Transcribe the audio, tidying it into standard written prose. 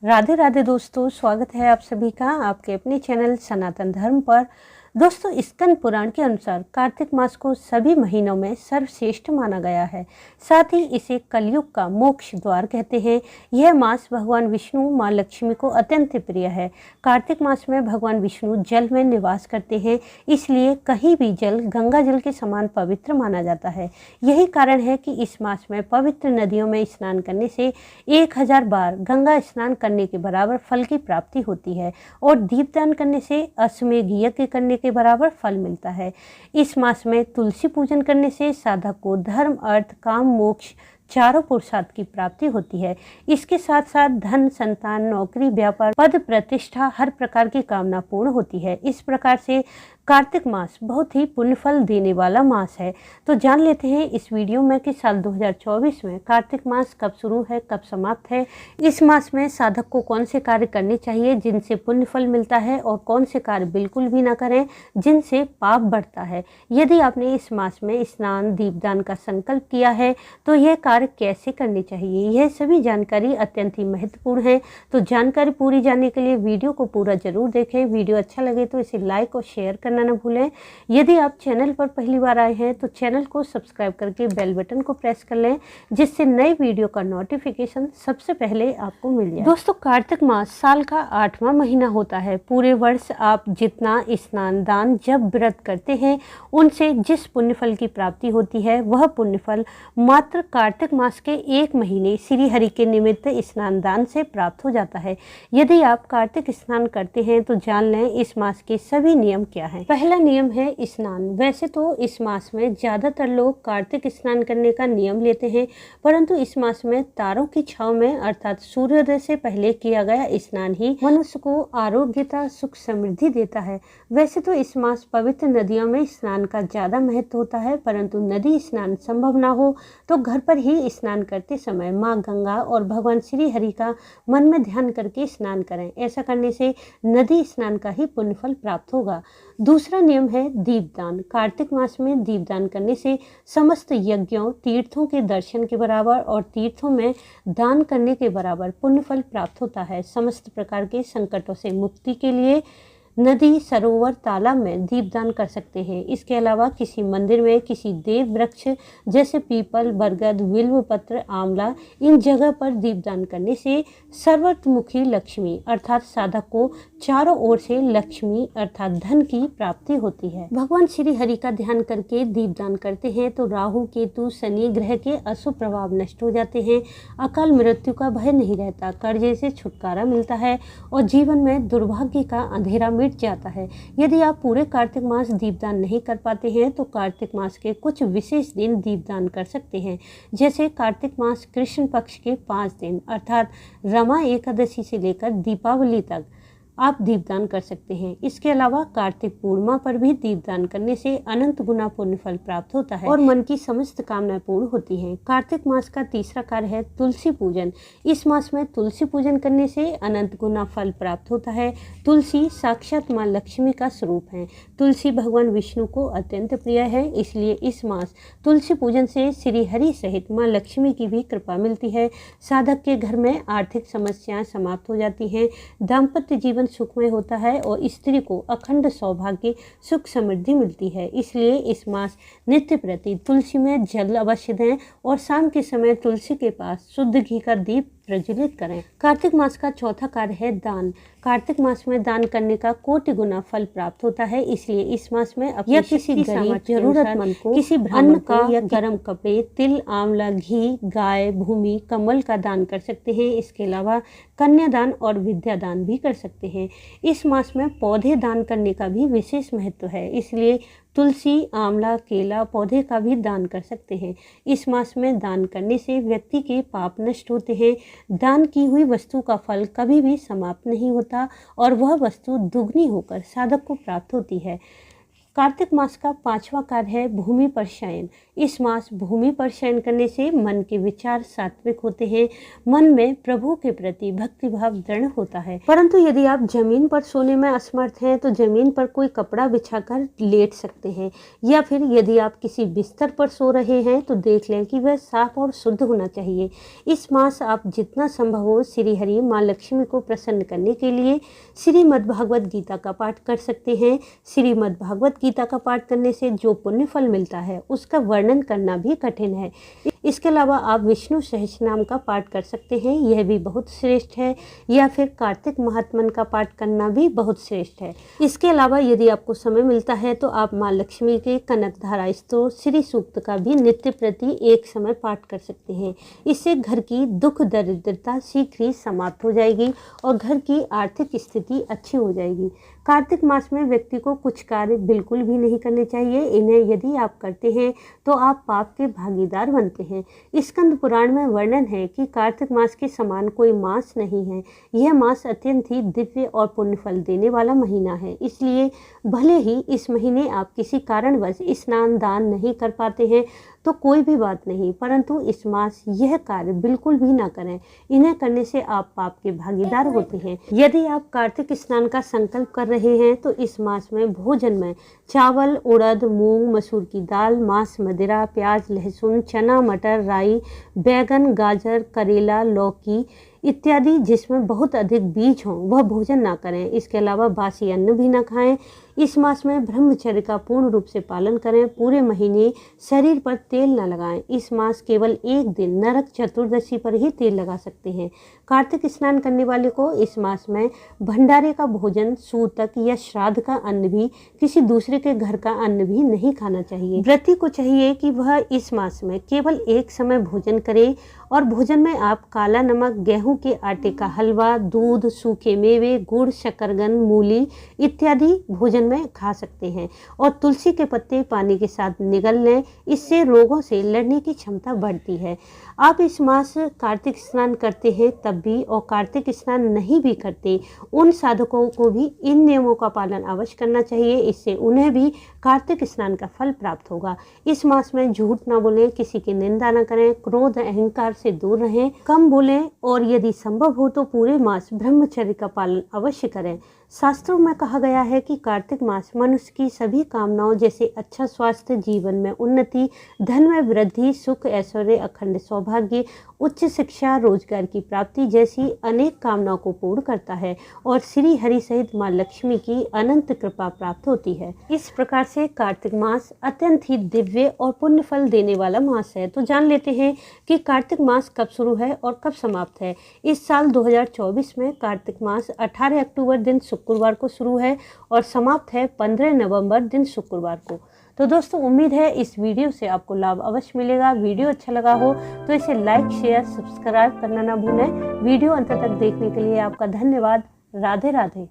राधे राधे दोस्तों, स्वागत है आप सभी का आपके अपने चैनल सनातन धर्म पर। दोस्तों, स्कंद पुराण के अनुसार कार्तिक मास को सभी महीनों में सर्वश्रेष्ठ माना गया है। साथ ही इसे कलयुग का मोक्ष द्वार कहते हैं। यह मास भगवान विष्णु माँ लक्ष्मी को अत्यंत प्रिय है। कार्तिक मास में भगवान विष्णु जल में निवास करते हैं, इसलिए कहीं भी जल गंगा जल के समान पवित्र माना जाता है। यही कारण है कि इस मास में पवित्र नदियों में स्नान करने से 1000 बार गंगा स्नान करने के बराबर फल की प्राप्ति होती है और दीपदान करने से अश्वमेध यज्ञ करने के बराबर फल मिलता है। इस मास में तुलसी पूजन करने से साधक को धर्म, अर्थ, काम, मोक्ष चारों पुरुषार्थ की प्राप्ति होती है। इसके साथ साथ धन, संतान, नौकरी, व्यापार, पद, प्रतिष्ठा, हर प्रकार की कामना पूर्ण होती है। इस प्रकार से कार्तिक मास बहुत ही पुण्यफल देने वाला मास है। तो जान लेते हैं इस वीडियो में कि साल 2024 में कार्तिक मास कब शुरू है, कब समाप्त है। इस मास में साधक को कौन से कार्य करने चाहिए जिनसे पुण्यफल मिलता है और कौन से कार्य बिल्कुल भी ना करें जिनसे पाप बढ़ता है। यदि आपने इस मास में स्नान, दीपदान का संकल्प किया है तो यह कार्य कैसे करने चाहिए, यह सभी जानकारी अत्यंत ही महत्वपूर्ण है। तो जानकारी पूरी जानने के लिए वीडियो को पूरा जरूर देखें। वीडियो अच्छा लगे तो इसे लाइक और शेयर करना न भूलें। यदि आप चैनल पर पहली बार आए हैं तो चैनल को सब्सक्राइब करके बेल बटन को प्रेस कर लें, जिससे नई वीडियो का नोटिफिकेशन सबसे पहले आपको मिल जाए। दोस्तों, कार्तिक मास साल का 8वां महीना होता है। पूरे वर्ष आप जितना स्नान, दान, जब व्रत करते हैं उनसे जिस पुण्यफल की प्राप्ति होती है वह पुण्यफल मात्र कार्तिक मास के 1 महीने श्री हरि के निमित्त स्नान दान से प्राप्त हो जाता है। यदि आप कार्तिक स्नान करते हैं तो जान लें इस मास के सभी नियम क्या हैं। पहला नियम है स्नान। वैसे तो इस मास में ज्यादातर लोग कार्तिक स्नान करने का नियम लेते हैं, परंतु इस मास में तारों की छांव में अर्थात सूर्योदय से पहले किया गया स्नान ही मनुष्य को आरोग्यता, सुख, समृद्धि देता है। वैसे तो इस मास पवित्र नदियों में स्नान का ज्यादा महत्व होता है, परंतु नदी स्नान संभव ना हो तो घर पर ही स्नान करते समय माँ गंगा और भगवान श्री हरि का मन में ध्यान करके स्नान करें। ऐसा करने से नदी स्नान का ही पुण्यफल प्राप्त होगा। दूसरा नियम है दीपदान। कार्तिक मास में दीपदान करने से समस्त यज्ञों, तीर्थों के दर्शन के बराबर और तीर्थों में दान करने के बराबर पुण्यफल प्राप्त होता है। समस्त प्रकार के संकटों से मुक्ति के लिए नदी, सरोवर, तालाब में दीपदान कर सकते हैं। इसके अलावा किसी मंदिर में किसी देव वृक्ष जैसे पीपल, बरगद, बिल्व पत्र, आंवला, इन जगह पर दीपदान करने से सर्वतमुखी लक्ष्मी अर्थात साधक को चारों ओर से लक्ष्मी अर्थात धन की प्राप्ति होती है। भगवान श्री हरि का ध्यान करके दीपदान करते हैं तो राहु, केतु, शनि ग्रह के अशुभ प्रभाव नष्ट हो जाते हैं। अकाल मृत्यु का भय नहीं रहता, कर्जे से छुटकारा मिलता है और जीवन में दुर्भाग्य का अंधेरा मिट जाता है। यदि आप पूरे कार्तिक मास दीपदान नहीं कर पाते हैं तो कार्तिक मास के कुछ विशेष दिन दीपदान कर सकते हैं। जैसे कार्तिक मास कृष्ण पक्ष के 5 दिन अर्थात रमा एकादशी से लेकर दीपावली तक आप दीपदान कर सकते हैं। इसके अलावा कार्तिक पूर्णिमा पर भी दीपदान करने से अनंत गुना पुण्यफल प्राप्त होता है और मन की समस्त कामनाएं पूर्ण होती हैं। कार्तिक मास का तीसरा कार्य है तुलसी पूजन। इस मास में तुलसी पूजन करने से अनंत गुना फल प्राप्त होता है। तुलसी साक्षात माँ लक्ष्मी का स्वरूप है। तुलसी भगवान विष्णु को अत्यंत प्रिय है, इसलिए इस मास तुलसी पूजन से श्री हरि सहित माँ लक्ष्मी की भी कृपा मिलती है। साधक के घर में आर्थिक समस्याएं समाप्त हो जाती हैं, दाम्पत्य जीवन सुखमय होता है और स्त्री को अखंड सौभाग्य, सुख, समृद्धि मिलती है। इसलिए इस मास नित्य प्रति तुलसी में जल अवश्य दें और शाम के समय तुलसी के पास शुद्ध घी का दीप प्रज्वलित करें। कार्तिक मास का चौथा कार्य है दान। कार्तिक मास में दान करने का कोटि गुना फल प्राप्त होता है, इसलिए इस मास में या किसी गरीब जरूरतमंद को किसी ब्राह्मण का या गर्म कपड़े, तिल, आंवला, घी, गाय, भूमि, कमल का दान कर सकते हैं। इसके अलावा कन्यादान और विद्यादान भी कर सकते हैं। इस मास में पौधे दान करने का भी विशेष महत्व है, इसलिए तुलसी, आंवला, केला पौधे का भी दान कर सकते हैं। इस मास में दान करने से व्यक्ति के पाप नष्ट होते हैं। दान की हुई वस्तु का फल कभी भी समाप्त नहीं होता और वह वस्तु दुगनी होकर साधक को प्राप्त होती है। कार्तिक मास का 5वां कार्य है भूमि पर शयन। इस मास भूमि पर शयन करने से मन के विचार सात्विक होते हैं, मन में प्रभु के प्रति भक्ति भाव दृढ़ होता है। परंतु यदि आप जमीन पर सोने में असमर्थ हैं तो जमीन पर कोई कपड़ा बिछाकर लेट सकते हैं, या फिर यदि आप किसी बिस्तर पर सो रहे हैं तो देख लें कि वह साफ और शुद्ध होना चाहिए। इस मास आप जितना संभव हो श्री हरि माँ लक्ष्मी को प्रसन्न करने के लिए श्रीमद् भागवत गीता का पाठ कर सकते हैं। श्रीमद् भागवत गीता का पाठ करने से जो पुण्य फल मिलता है उसका वर्णन करना भी कठिन है। इसके अलावा आप विष्णु सहस्रनाम का पाठ कर सकते हैं, यह भी बहुत श्रेष्ठ है, या फिर कार्तिक महात्मन का पाठ करना भी बहुत श्रेष्ठ है। इसके अलावा यदि आपको समय मिलता है तो आप माँ लक्ष्मी के कनकधारा स्तोत्र श्री सूक्त का भी नित्य प्रति एक समय पाठ कर सकते हैं। इससे घर की दुख दरिद्रता शीघ्र ही समाप्त हो जाएगी और घर की आर्थिक स्थिति अच्छी हो जाएगी। कार्तिक मास में व्यक्ति को कुछ कार्य बिल्कुल भी नहीं करने चाहिए। इन्हें यदि आप करते हैं तो आप पाप के भागीदार बनते हैं। स्कंद पुराण में वर्णन है कि कार्तिक मास के समान कोई मास नहीं है। यह मास अत्यंत ही दिव्य और पुण्य फल देने वाला महीना है। इसलिए भले ही इस महीने आप किसी कारणवश स्नान दान नहीं कर पाते हैं तो कोई भी बात नहीं, परंतु इस मास यह कार्य बिल्कुल भी ना करें। इन्हें करने से आप पाप के भागीदार होते हैं। यदि आप कार्तिक स्नान का संकल्प कर रहे हैं तो इस मास में भोजन में चावल, उड़द, मूंग, मसूर की दाल, मांस, मदिरा, प्याज, लहसुन, चना, मटर, राई, बैगन, गाजर, करेला, लौकी इत्यादि जिसमें बहुत अधिक बीज हों वह भोजन ना करें। इसके अलावा बासी अन्न भी ना खाएं। इस मास में ब्रह्मचर्य का पूर्ण रूप से पालन करें। पूरे महीने शरीर पर तेल न लगाएं। इस मास केवल एक दिन नरक चतुर्दशी पर ही तेल लगा सकते हैं। कार्तिक स्नान करने वाले को इस मास में भंडारे का भोजन, सूतक या श्राद्ध का अन्न भी, किसी दूसरे के घर का अन्न भी नहीं खाना चाहिए। व्रती को चाहिए कि वह इस मास में केवल एक समय भोजन करे और भोजन में आप काला नमक, गेहूं के आटे का हलवा, दूध, सूखे मेवे, गुड़, शकरकंद, मूली इत्यादि भोजन में खा सकते हैं और तुलसी के पत्ते पानी के साथ निगल लें। इससे रोगों से लड़ने की क्षमता बढ़ती है। आप इस मास कार्तिक स्नान करते हैं तब भी और कार्तिक स्नान नहीं भी करते उन साधकों को भी इन नियमों का पालन अवश्य करना चाहिए। इससे उन्हें भी कार्तिक स्नान का फल प्राप्त होगा। इस मास में झूठ ना बोलें, किसी की निंदा न करें, क्रोध अहंकार से दूर रहें, कम बोलें और यदि संभव हो तो पूरे मास ब्रह्मचर्य का पालन अवश्य करें। शास्त्रों में कहा गया है कि कार्तिक मास मनुष्य की सभी कामनाओं जैसे अच्छा स्वास्थ्य, जीवन में उन्नति, धन में वृद्धि, सुख, ऐश्वर्य, अखंड सौभाग्य, उच्च शिक्षा, रोजगार की प्राप्ति जैसी अनेक कामनाओं को पूर्ण करता है और श्री हरि सहित माँ लक्ष्मी की अनंत कृपा प्राप्त होती है। इस प्रकार से कार्तिक मास अत्यंत ही दिव्य और पुण्य फल देने वाला मास है। तो जान लेते हैं कि कार्तिक मास कब शुरू है और कब समाप्त है। इस साल 2024 में कार्तिक मास 18 अक्टूबर दिन शुक्रवार को शुरू है और समाप्त है 15 नवंबर दिन शुक्रवार को। तो दोस्तों उम्मीद है इस वीडियो से आपको लाभ अवश्य मिलेगा। वीडियो अच्छा लगा हो तो इसे लाइक, शेयर, सब्सक्राइब करना ना भूलें। वीडियो अंत तक देखने के लिए आपका धन्यवाद। राधे राधे।